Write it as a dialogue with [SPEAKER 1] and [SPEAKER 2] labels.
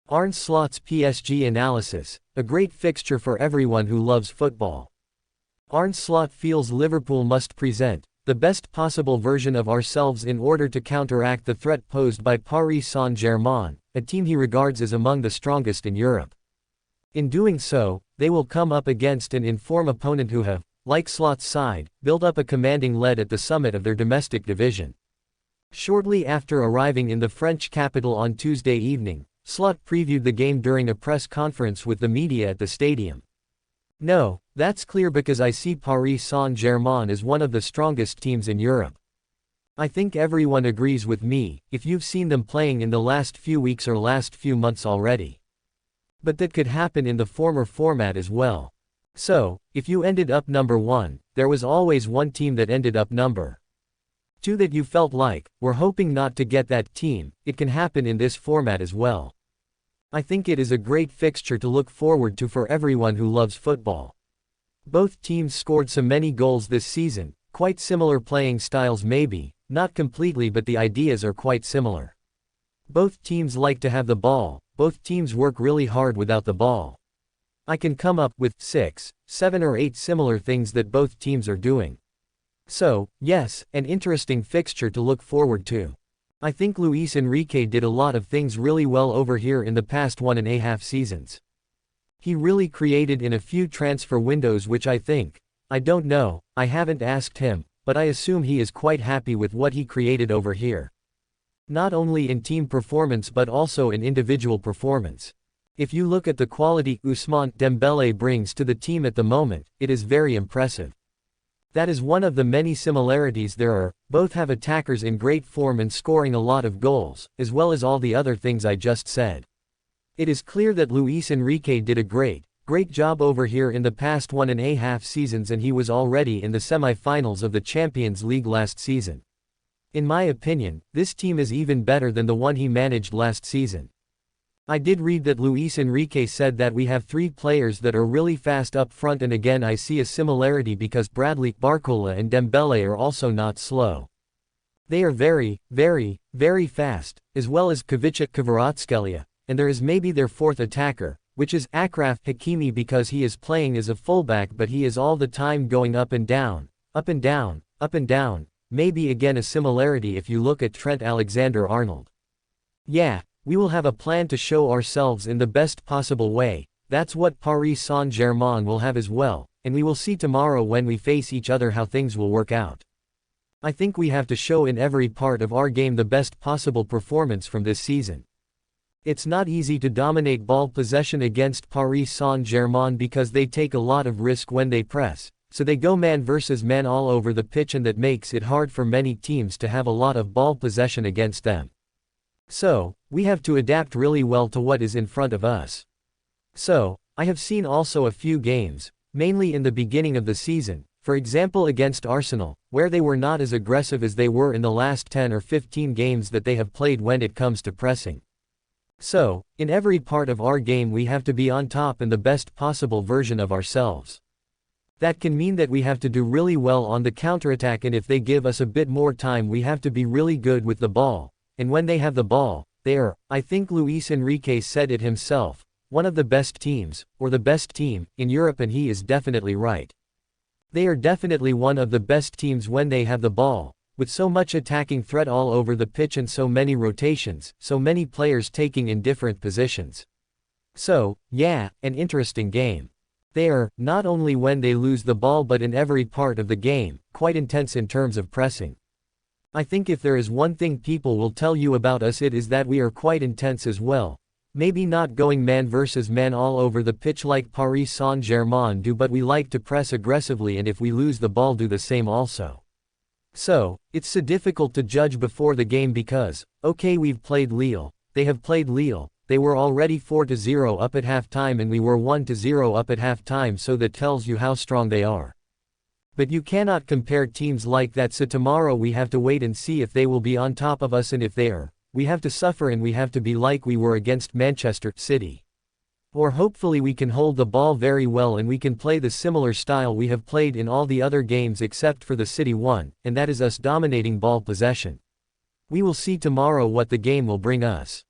[SPEAKER 1] Arne Slot's PSG analysis, a great fixture for everyone who loves football. Arne Slot feels Liverpool must present the best possible version of ourselves in order to counteract the threat posed by Paris Saint-Germain, a team he regards as among the strongest in Europe. In doing so, they will come up against an in-form opponent who have, like Slot's side, built up a commanding lead at the summit of their domestic division. Shortly after arriving in the French capital on Tuesday evening, Slot previewed the game during a press conference with the media at the stadium. "No, that's clear because I see Paris Saint-Germain as one of the strongest teams in Europe. I think everyone agrees with me, if you've seen them playing in the last few weeks or last few months already. But that could happen in the former format as well. So, if you ended up number 1, there was always one team that ended up number 2 that you felt like, we're hoping not to get that team. It can happen in this format as well. I think it is a great fixture to look forward to for everyone who loves football. Both teams scored so many goals this season, quite similar playing styles maybe, not completely but the ideas are quite similar. Both teams like to have the ball, both teams work really hard without the ball. I can come up with 6, 7 or 8 similar things that both teams are doing. So, yes, an interesting fixture to look forward to. I think Luis Enrique did a lot of things really well over here in the past 1.5 seasons. He really created in a few transfer windows which I don't know, I haven't asked him, but I assume he is quite happy with what he created over here. Not only in team performance but also in individual performance. If you look at the quality Ousmane Dembele brings to the team at the moment, it is very impressive. That is one of the many similarities there are, both have attackers in great form and scoring a lot of goals, as well as all the other things I just said. It is clear that Luis Enrique did a great job over here in the past 1.5 seasons and he was already in the semi-finals of the Champions League last season. In my opinion, this team is even better than the one he managed last season. I did read that Luis Enrique said that we have 3 players that are really fast up front and again I see a similarity because Bradley, Barcola and Dembele are also not slow. They are very fast, as well as Kvaratskhelia Kvaratskhelia, and there is maybe their 4th attacker, which is Achraf Hakimi because he is playing as a fullback but he is all the time going up and down, up and down, up and down, maybe again a similarity if you look at Trent Alexander-Arnold. Yeah. We will have a plan to show ourselves in the best possible way, that's what Paris Saint-Germain will have as well, and we will see tomorrow when we face each other how things will work out. I think we have to show in every part of our game the best possible performance from this season. It's not easy to dominate ball possession against Paris Saint-Germain because they take a lot of risk when they press, so they go man versus man all over the pitch and that makes it hard for many teams to have a lot of ball possession against them. So, we have to adapt really well to what is in front of us. So, I have seen also a few games, mainly in the beginning of the season, for example against Arsenal, where they were not as aggressive as they were in the last 10 or 15 games that they have played when it comes to pressing. So, in every part of our game we have to be on top and the best possible version of ourselves. That can mean that we have to do really well on the counterattack and if they give us a bit more time we have to be really good with the ball. And when they have the ball, they are, I think Luis Enrique said it himself, one of the best teams, or the best team, in Europe and he is definitely right. They are definitely one of the best teams when they have the ball, with so much attacking threat all over the pitch and so many rotations, so many players taking in different positions. So, yeah, an interesting game. They are, not only when they lose the ball but in every part of the game, quite intense in terms of pressing. I think if there is one thing people will tell you about us it is that we are quite intense as well. Maybe not going man versus man all over the pitch like Paris Saint-Germain do but we like to press aggressively and if we lose the ball do the same also. So, it's so difficult to judge before the game because, okay we've played Lille, they have played Lille, they were already 4-0 up at halftime and we were 1-0 up at halftime so that tells you how strong they are. But you cannot compare teams like that so tomorrow we have to wait and see if they will be on top of us and if they are, we have to suffer and we have to be like we were against Manchester City. Or hopefully we can hold the ball very well and we can play the similar style we have played in all the other games except for the City one, and that is us dominating ball possession. We will see tomorrow what the game will bring us.